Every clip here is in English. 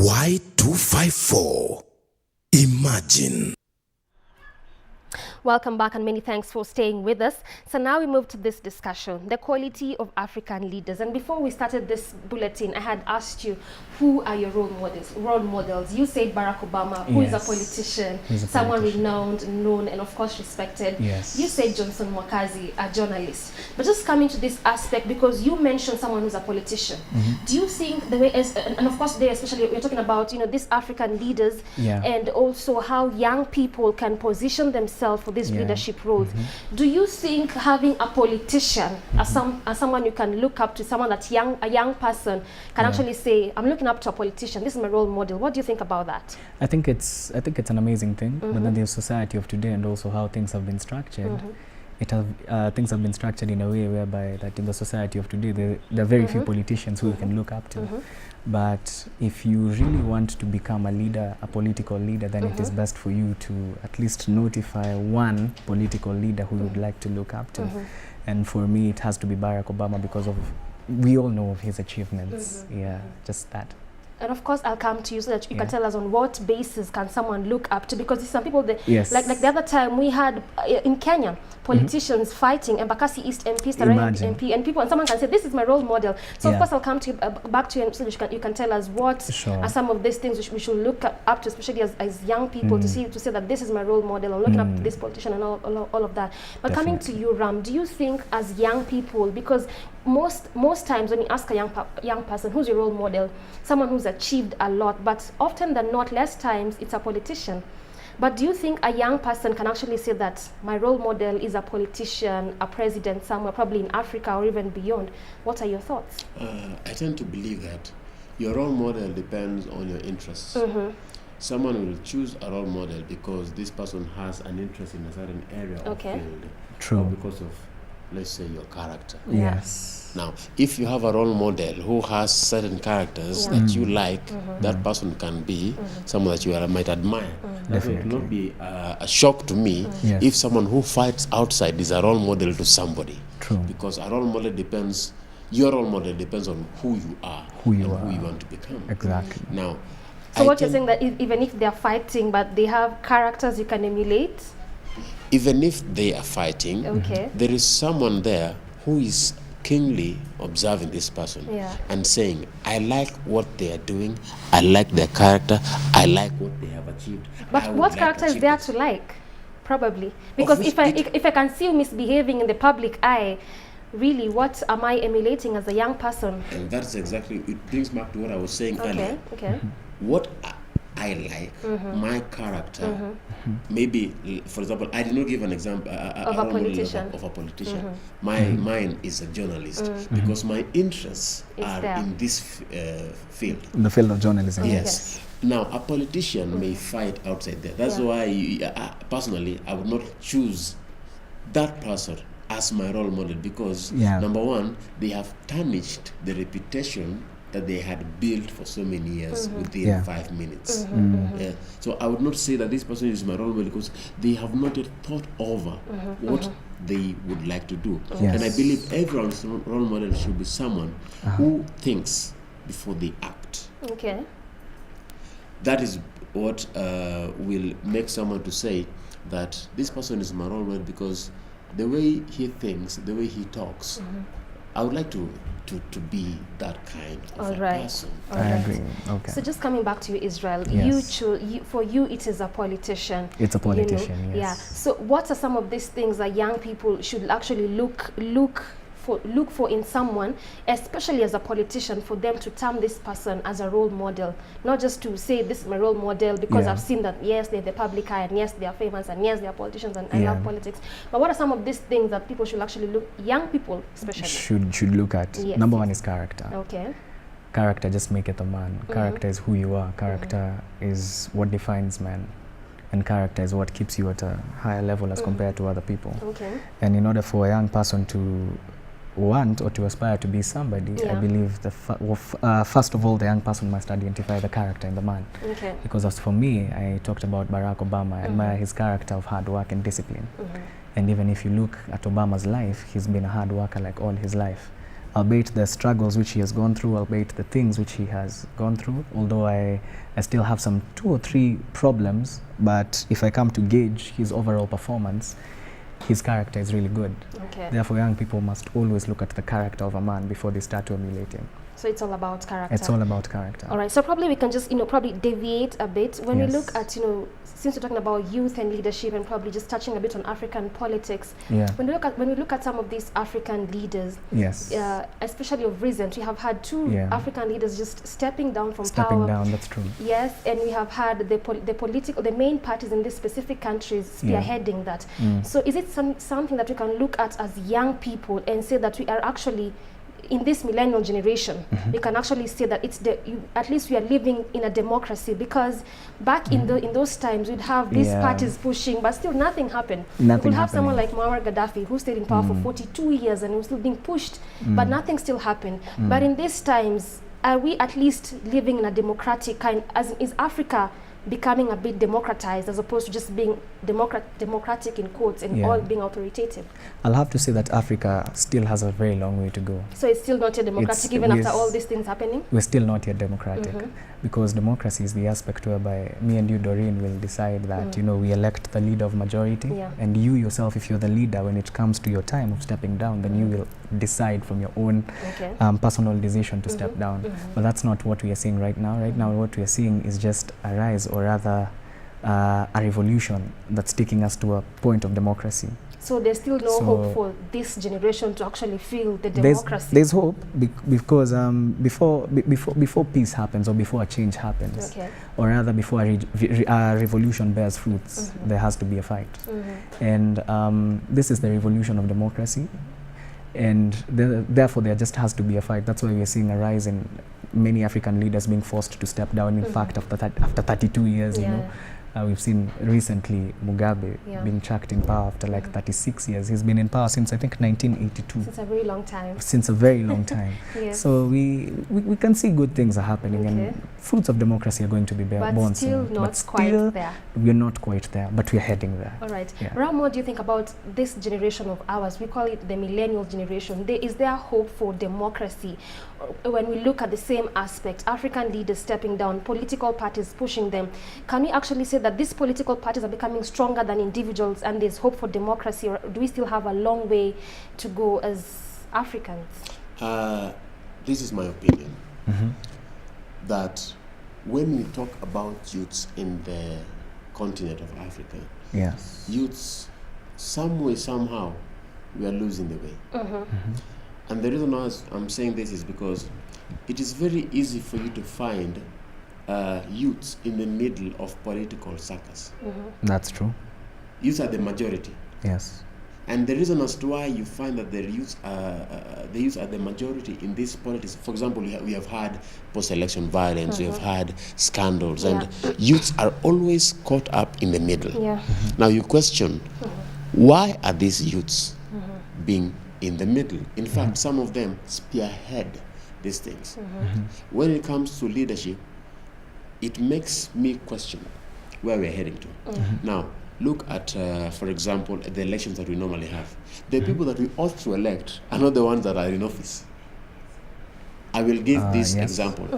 Y254. Imagine. Welcome back and many thanks for staying with us. So now we move to this discussion, the quality of African leaders. And before we started this bulletin, I had asked you, who are your role models? You said Barack Obama, who is a politician, someone renowned, known, and of course respected. Yes. You said Johnson Mwakazi, a journalist. But just coming to this aspect, because you mentioned someone who's a politician, do you think the way, and of course today especially, we're talking about, these African leaders, and also how young people can position themselves for these leadership roles. Do you think having a politician as someone you can look up to, someone that a young person can actually say, I'm looking up to a politician, this is my role model? What do you think about that? I think it's an amazing thing, but then the society of today and also how things have been structured. Things have been structured in a way whereby that in the society of today there are very few politicians who you can look up to. But if you really want to become a leader, a political leader, then it is best for you to at least notify one political leader who you would like to look up to. And for me, it has to be Barack Obama because we all know of his achievements. Yeah, just that. And of course, I'll come to you so that you can tell us on what basis can someone look up to, because some people, like the other time we had in Kenya, politicians fighting, Embakasi East MP, Starehe MP, and someone can say, this is my role model. So of course, I'll come to you, back to you so that you can tell us what are some of these things we should look up to, especially as young people, to say that this is my role model, I'm looking up to this politician and all of that. But coming to you, Ram, do you think as young people, because most times when you ask a young person, who's your role model, someone who's achieved a lot, but often than not, less times it's a politician. But do you think a young person can actually say that my role model is a politician, a president somewhere, probably in Africa or even beyond? What are your thoughts? I tend to believe that your role model depends on your interests. Someone will choose a role model because this person has an interest in a certain area of field. True. Or because of, let's say, your character. Yes. Now, if you have a role model who has certain characters that you like, that person can be someone that you might admire. It will not be a shock to me if someone who fights outside is a role model to somebody. True. Because a role model depends, your role model depends on who you are who you want to become. Exactly. Now, so what you're saying that even if they're fighting, but they have characters you can emulate? Even if they are fighting, there is someone there who is keenly observing this person and saying, I like what they are doing, I like their character, I like what they have achieved. But what character is there to like? Probably. Because if I can see you misbehaving in the public eye, really, what am I emulating as a young person? And that's exactly, it brings back to what I was saying earlier. What I like, my character, maybe, for example, I did not give an example of a politician. Mine is a journalist because my interests are in this field. In the field of journalism. Yes. Now, a politician may fight outside there. That's why, personally, I would not choose that person as my role model because, number one, they have tarnished the reputation that they had built for so many years within 5 minutes. So I would not say that this person is my role model because they have not yet thought over what they would like to do. And I believe everyone's role model should be someone who thinks before they act. That is what will make someone to say that this person is my role model because the way he thinks, the way he talks, I would like to be that kind of a person. I agree. Okay. So just coming back to you, Israel, for you it is a politician. It's a politician, yes. Yeah. So what are some of these things that young people should actually look for in someone, especially as a politician, for them to term this person as a role model, not just to say this is my role model because I've seen that yes, they're the public eye and yes, they are famous and yes, they are politicians and I love politics. But what are some of these things that people should actually young people especially should look at? Number one is character. Character just maketh a man. Character is who you are. Character is what defines man. And character is what keeps you at a higher level as compared to other people. And in order for a young person to want or to aspire to be somebody, I believe first of all, the young person must identify the character in the man. Because as for me, I talked about Barack Obama. I admire his character of hard work and discipline. And even if you look at Obama's life, he's been a hard worker like all his life. albeit the struggles which he has gone through, albeit the things which he has gone through, although I still have some 2 or 3 problems, but if I come to gauge his overall performance, his character is really good. Okay. Therefore, young people must always look at the character of a man before they start to emulate him. So it's all about character. It's all about character. All right. So probably we can just, probably deviate a bit when we look at, since we're talking about youth and leadership and probably just touching a bit on African politics. Yeah. When we look at some of these African leaders, yes, especially of recent, we have had 2 African leaders just stepping down from power. Stepping down, that's true. Yes, and we have had the main parties in these specific countries spearheading that. So is it something that we can look at as young people and say that we are actually in this millennial generation, we can actually say that it's at least we are living in a democracy, because back in those times we'd have these parties pushing, but still nothing happened. We'd have someone like Muammar Gaddafi who stayed in power for 42 years and was still being pushed, but nothing still happened. But in these times, are we at least living in a democratic kind? Is Africa becoming a bit democratized as opposed to just being democratic in quotes and all being authoritative? I'll have to say that Africa still has a very long way to go. So it's still not yet democratic even after all these things happening? We're still not yet democratic, because democracy is the aspect whereby me and you, Doreen, will decide that we elect the leader of majority, and you yourself, if you're the leader, when it comes to your time of stepping down, then you will decide from your own personal decision to step down. But that's not what we are seeing right now. Right now what we are seeing is just a rise, or rather a revolution that's taking us to a point of democracy. So there's still no hope for this generation to actually feel the democracy? There's hope, because before peace happens, or before a change happens, or rather before a revolution bears fruits, there has to be a fight. And this is the revolution of democracy, and therefore there just has to be a fight. That's why we're seeing a rise in many African leaders being forced to step down. In fact, after 32 years, we've seen recently Mugabe being chucked in power after like 36 years. He's been in power since, I think, 1982. Since a very long time. Since a very long time. So we can see good things are happening, and fruits of democracy are going to be born soon. But still not quite there. We're not quite there, but we're heading there. All right. Ram, what do you think about this generation of ours? We call it the millennial generation. Is there hope for democracy? When we look at the same aspect, African leaders stepping down, political parties pushing them, can we actually say that these political parties are becoming stronger than individuals and there's hope for democracy, or do we still have a long way to go as Africans? This is my opinion, that when we talk about youths in the continent of Africa, youths, some way, somehow, we are losing the way. And the reason I'm saying this is because it is very easy for you to find youths in the middle of political circus. That's true. Youths are the majority. Yes. And the reason as to why you find that the youths are the majority in this politics, for example, we have had post-election violence, we have had scandals, and youths are always caught up in the middle. Now you question, why are these youths being in the middle? In fact, some of them spearhead these things. When it comes to leadership, it makes me question where we're heading to. Now, look at, for example, the elections that we normally have. The people that we ought to elect are not the ones that are in office. I will give this example.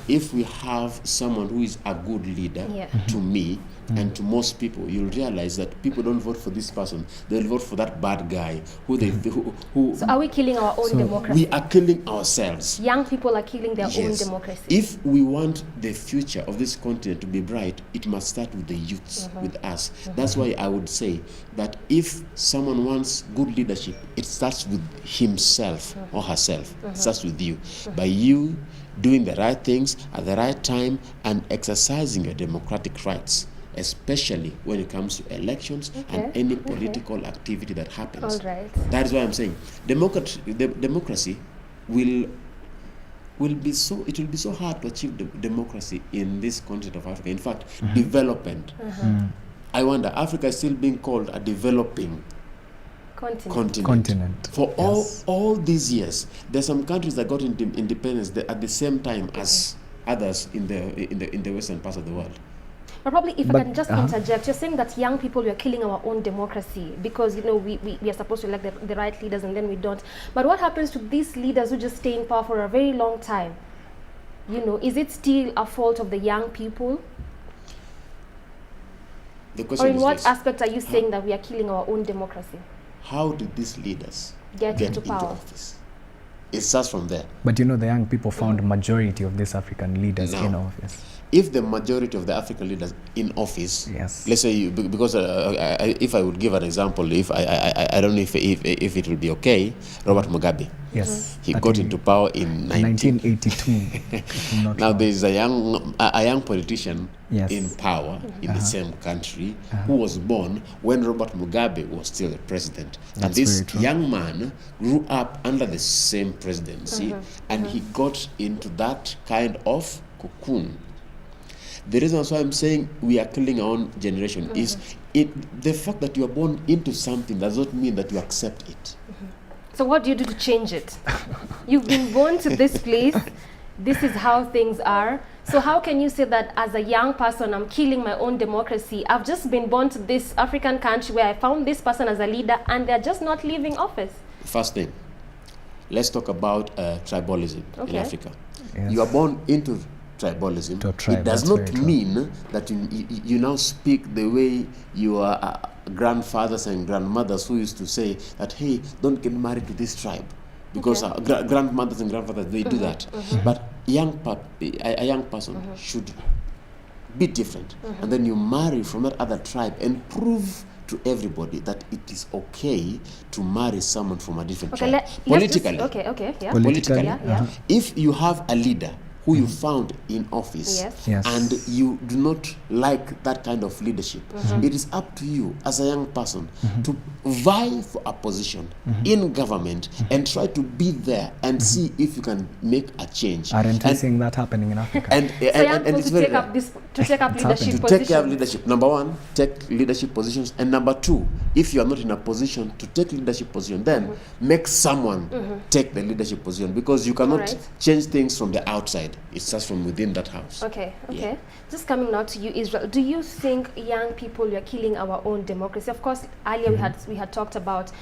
If we have someone who is a good leader, to me, and to most people, you'll realize that people don't vote for this person, they'll vote for that bad guy who So are we killing our own democracy? We are killing ourselves. Young people are killing their own democracy. If we want the future of this continent to be bright, it must start with the youths, with us. That's why I would say that if someone wants good leadership, it starts with himself or herself. It starts with you. By you doing the right things at the right time and exercising your democratic rights, especially when it comes to elections and any political activity that happens. That is why I'm saying democracy will be so hard to achieve democracy in this continent of Africa. In fact, development. I wonder, Africa is still being called a developing continent. For all these years, there's some countries that got independence at the same time as others in the western parts of the world. But probably, if I can just interject, you're saying that young people, we are killing our own democracy because, you know, we are supposed to elect the right leaders and then we don't. But what happens to these leaders who just stay in power for a very long time? You know, is it still a fault of the young people? The question or in what this. aspect are you saying that we are killing our own democracy? How did these leaders get into power? Office? It starts from there. But you know, the young people found majority of these African leaders in office. If the majority of the African leaders in office, yes, let's say, because if I would give an example, if I don't know if it will be okay, Robert Mugabe. Yes, he got into power in 1982. Now there is a young politician in power in the same country who was born when Robert Mugabe was still the president. And this young man grew up under the same presidency, and he got into that kind of cocoon. The reason why I'm saying we are killing our own generation is the fact that you are born into something does not mean that you accept it. So what do you do to change it? You've been born to this place. This is how things are. So how can you say that as a young person, I'm killing my own democracy? I've just been born to this African country where I found this person as a leader and they're just not leaving office. First thing, let's talk about tribalism in Africa. Yes. You are born into tribalism. It does not mean that you now speak the way your grandfathers and grandmothers who used to say that, hey, don't get married to this tribe. Because grandmothers and grandfathers, they do that. But a young person should be different. And then you marry from that other tribe and prove to everybody that it is okay to marry someone from a different tribe. Politically. Politically. If you have a leader who you found in office and you do not like that kind of leadership, it is up to you as a young person to vie for a position in government and try to be there and see if you can make a change. Aren't we seeing that happening in Africa? And it's very to take up leadership positions. Take care of leadership. Number one, take leadership positions. And number two, if you are not in a position to take leadership position, then make someone take the leadership position, because you cannot change things from the outside. It starts from within that house. Okay. Just coming now to you, Israel. Do you think young people are killing our own democracy? Of course, earlier we had talked about,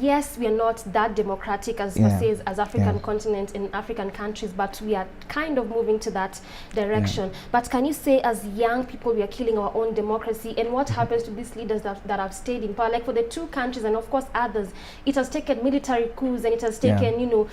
yes, we are not that democratic as as African continent in African countries, but we are kind of moving to that direction. But can you say, as young people, we are killing our own democracy? And what happens to these leaders that have stayed in power? Like for the two countries and of course others, it has taken military coups and it has taken, you know,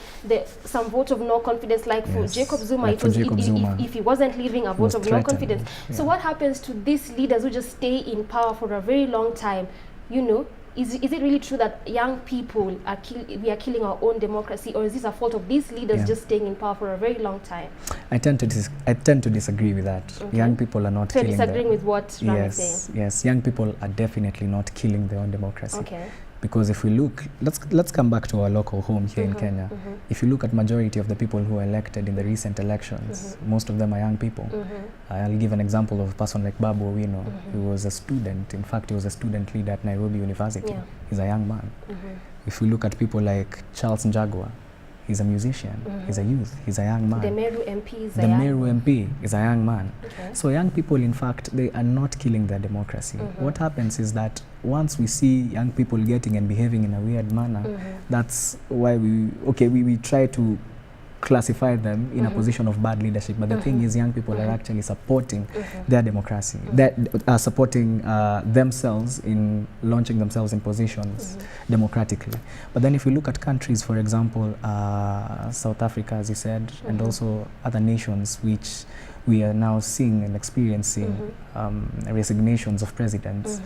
some vote of no confidence. Like for Jacob Zuma, it was if he wasn't leaving, a vote of no confidence. So what happens to these leaders who just stay in power for a very long time? You know, is it really true that young people we are killing our own democracy, or is this a fault of these leaders just staying in power for a very long time? I tend to disagree with that. Young people are not killing. Disagreeing with what Ram is saying? Yes, young people are definitely not killing their own democracy. Because if we look, let's come back to our local home here in Kenya. If you look at majority of the people who were elected in the recent elections, most of them are young people. I'll give an example of a person like Babu Owino, who was a student. In fact, he was a student leader at Nairobi University. He's a young man. If we look at people like Charles Njagua, he's a musician, he's a youth, he's a young man. The Meru MP is a young man. So young people, in fact, they are not killing their democracy. What happens is that once we see young people getting and behaving in a weird manner, that's why we try to classify them in a position of bad leadership. But the thing is, young people are actually supporting their democracy. They are supporting themselves in launching themselves in positions democratically. But then if you look at countries, for example, South Africa, as you said, and also other nations which we are now seeing and experiencing resignations of presidents,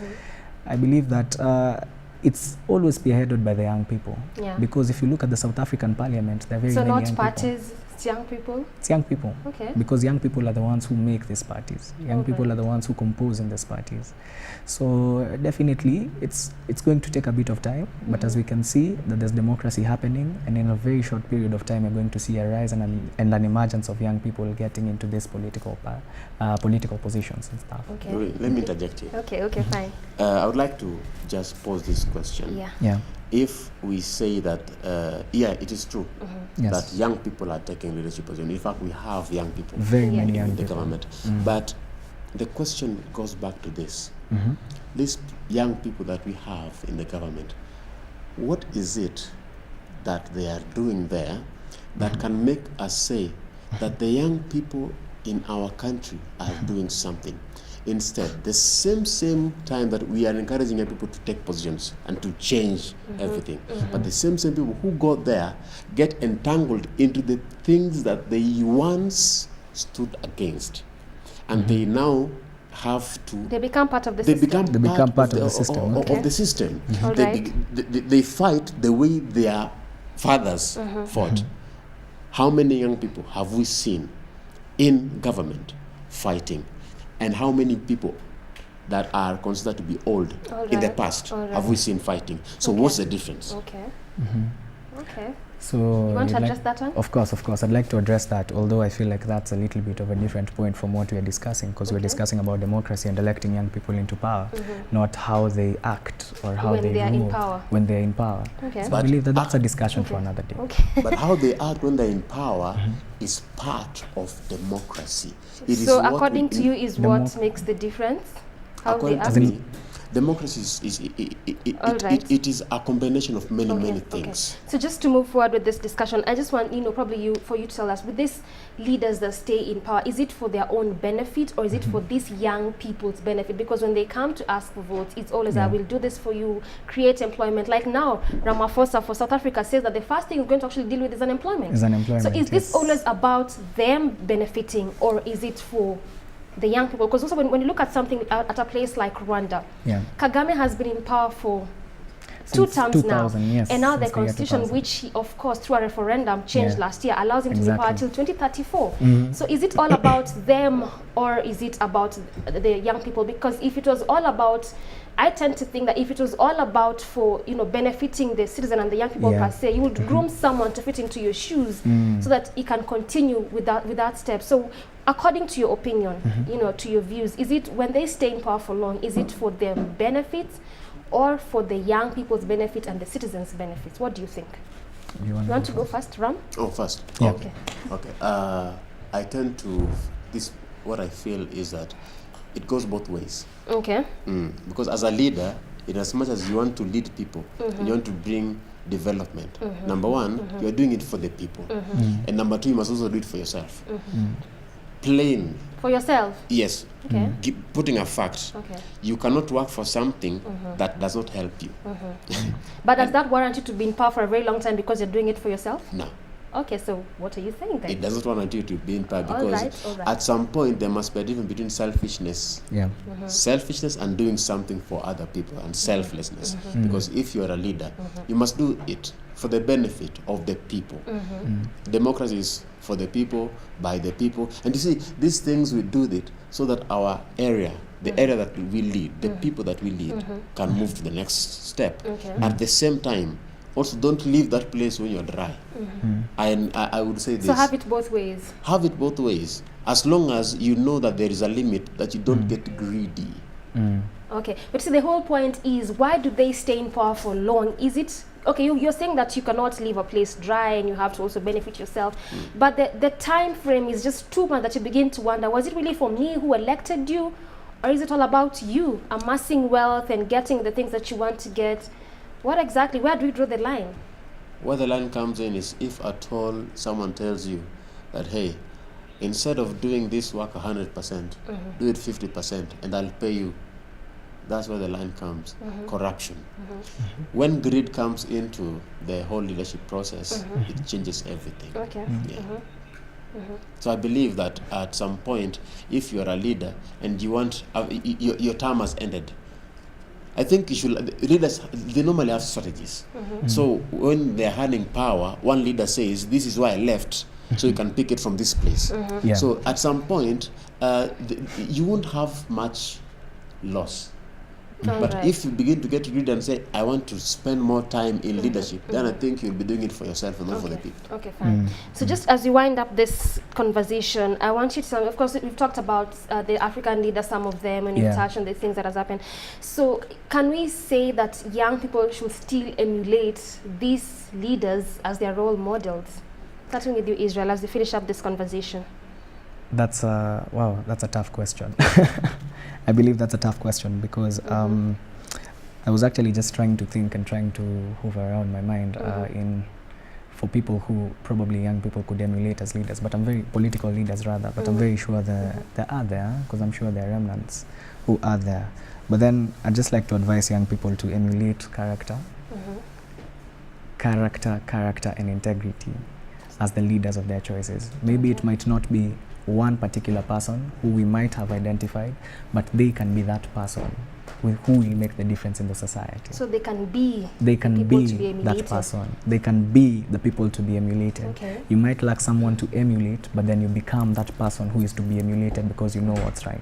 I believe that it's always spearheaded by the young people. Because if you look at the South African parliament, there are very many young people. So not parties, it's young people? It's young people. Because young people are the ones who make these parties. Young people are the ones who compose in these parties. So definitely, it's going to take a bit of time, but as we can see, that there's democracy happening, and in a very short period of time, we're going to see a rise and an emergence of young people getting into these political positions and stuff. Let me interject here. Okay, fine. I would like to just pose this question. If we say that, it is true that young people are taking leadership positions. In fact, we have young people very many young in the government. But the question goes back to this. These young people that we have in the government, what is it that they are doing there that can make us say that the young people in our country are doing something? Instead, the same time that we are encouraging young people to take positions and to change everything, but the same people who go there get entangled into the things that they once stood against, and they now have to. They become part of the system. They become part of the system. Of the system. Right. They fight the way their fathers fought. How many young people have we seen in government fighting? And how many people that are considered to be old in the past have we seen fighting? So what's the difference? Okay. Okay. So you want to address that one? Of course. I'd like to address that, although I feel like that's a little bit of a different point from what we are discussing, because we're discussing about democracy and electing young people into power, not how they act or how when they are in power. When they're in power. Okay. So I believe that that's a discussion for another day. Okay. But how they act when they're in power is part of democracy. It is so what according to you is what makes the difference? How they act? To me, democracy it is a combination of many things. Okay. So just to move forward with this discussion, I just want probably for you to tell us, with these leaders that stay in power, is it for their own benefit or is it for these young people's benefit? Because when they come to ask for votes, it's always I will do this for you, create employment. Like now, Ramaphosa for South Africa says that the first thing we're going to actually deal with is unemployment. So is this always about them benefiting, or is it for the young people? Because also when you look at something at a place like Rwanda, Kagame has been in power for since 2 terms now, and now the constitution, which he, of course, through a referendum changed last year, allows him to be in power till 2034. So is it all about them, or is it about the young people? Because if it was all about, I tend to think that if it was all about for benefiting the citizen and the young people per se, you would groom someone to fit into your shoes so that he can continue with that step. So according to your opinion, to your views, is it when they stay in power for long, is it for their benefits or for the young people's benefit and the citizens' benefits? What do you think? You want to go first, Ram? Oh, first. Yeah. Okay. I tend to what I feel is that it goes both ways. Okay. Because as a leader, in as much as you want to lead people, and you want to bring development, number one, you're doing it for the people. And number two, you must also do it for yourself. Plain. For yourself? Yes. Okay. Putting a fact. Okay. You cannot work for something that does not help you. But does that warrant you to be in power for a very long time because you're doing it for yourself? No. Okay, so what are you saying then? It doesn't warrant you to be in power because at some point there must be a difference between selfishness, selfishness and doing something for other people, and selflessness. Because if you are a leader, you must do it for the benefit of the people. Democracy is for the people, by the people. And you see, these things we do it so that our area, the area that we lead, the people that we lead, can move to the next step. At the same time, also don't leave that place when you're dry. And I would say this. So have it both ways. Have it both ways. As long as you know that there is a limit, that you don't get greedy. Okay, but see, the whole point is, why do they stay in power for long? Is it, okay, you're saying that you cannot leave a place dry and you have to also benefit yourself, but the time frame is just too much that you begin to wonder, was it really for me who elected you? Or is it all about you amassing wealth and getting the things that you want to get? What exactly, where do we draw the line? Where the line comes in is if at all someone tells you that, hey, instead of doing this work 100%, do it 50% and I'll pay you. That's where the line comes. Corruption. When greed comes into the whole leadership process, it changes everything. Okay. So I believe that at some point, if you are a leader and you want, your term has ended, I think leaders, they normally have strategies. So when they're handing power, one leader says, this is why I left, so you can pick it from this place. So at some point, you won't have much loss. But if you begin to get greedy and say, I want to spend more time in leadership, then I think you'll be doing it for yourself and not for the people. Okay, fine. So just as we wind up this conversation, I want you to tell me, of course, we've talked about the African leaders, some of them, and you've touched on the things that has happened. So can we say that young people should still emulate these leaders as their role models? Starting with you, Israel, as we finish up this conversation. That's wow, that's a tough question. I believe that's a tough question because I was actually just trying to think and trying to hover around my mind for people who probably young people could emulate as leaders, but I'm very political leaders rather, but I'm very sure there are there, because I'm sure there are remnants who are there. But then I'd just like to advise young people to emulate character, character and integrity as the leaders of their choices. Maybe it might not be one particular person who we might have identified, but they can be that person with who will make the difference in the society. So they can be that person. They can be the people to be emulated. Okay. You might lack someone to emulate, but then you become that person who is to be emulated because you know what's right.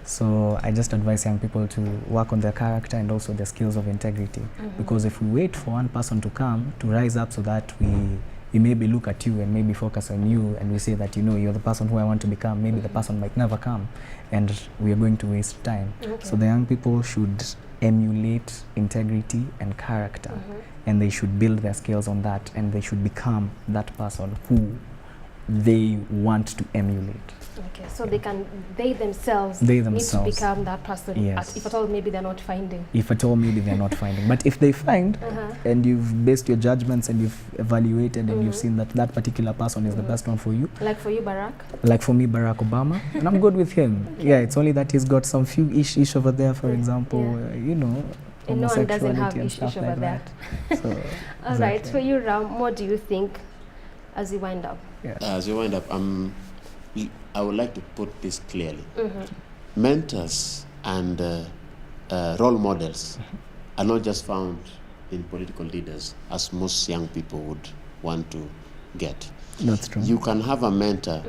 So I just advise young people to work on their character and also their skills of integrity. Because if we wait for one person to come to rise up so that we maybe look at you and maybe focus on you and we say that, you know, you're the person who I want to become, maybe the person might never come and we are going to waste time. So the young people should emulate integrity and character and they should build their skills on that and they should become that person who they want to emulate. Okay, so they themselves need to become that person, if at all maybe they're not finding. If at all maybe they're not finding. But if they find, and you've based your judgments and you've evaluated and you've seen that that particular person is the best one for you. Like for you, Barack? Like for me, Barack Obama. And I'm good with him. Yeah, it's only that he's got some few ish over there, for example, you know. And no one doesn't have ish over like that. So, all right, for you, Ram, what do you think as you wind up? As you wind up, I would like to put this clearly. Mentors and role models are not just found in political leaders, as most young people would want to get. That's true. You can have a mentor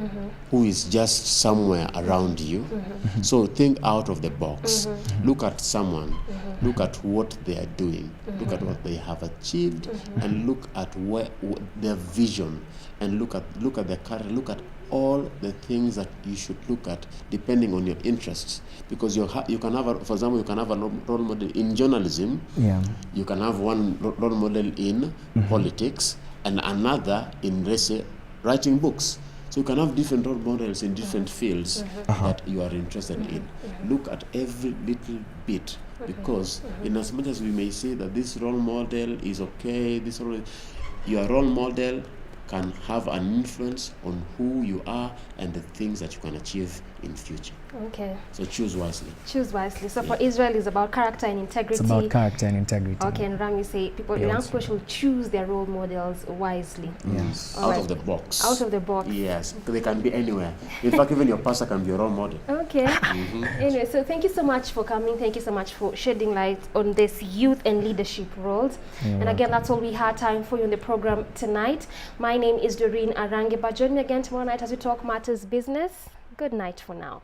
who is just somewhere around you. So think out of the box. Look at someone, look at what they are doing, look at what they have achieved, and look at their vision, and look at their career, look at all the things that you should look at depending on your interests, because you can have for example, you can have a role model in journalism, you can have one role model in politics and another in, let's say, writing books. So you can have different role models in different fields that you are interested in. Look at every little bit, because in as much as we may say that this role model is okay, your role model can have an influence on who you are and the things that you can achieve in future. Okay. So choose wisely. Choose wisely. So for Israel, it's about character and integrity. It's about character and integrity. Okay, and Ram, you say young people should choose their role models wisely. Yes. Out of the box. Out of the box. Yes, they can be anywhere. In fact, even your pastor can be a role model. Okay. Anyway, so thank you so much for coming. Thank you so much for shedding light on this youth and leadership roles. And again, that's all we had time for you in the program tonight. My name is Doreen Arangeba. Join me again tomorrow night as we talk matters business. Good night for now.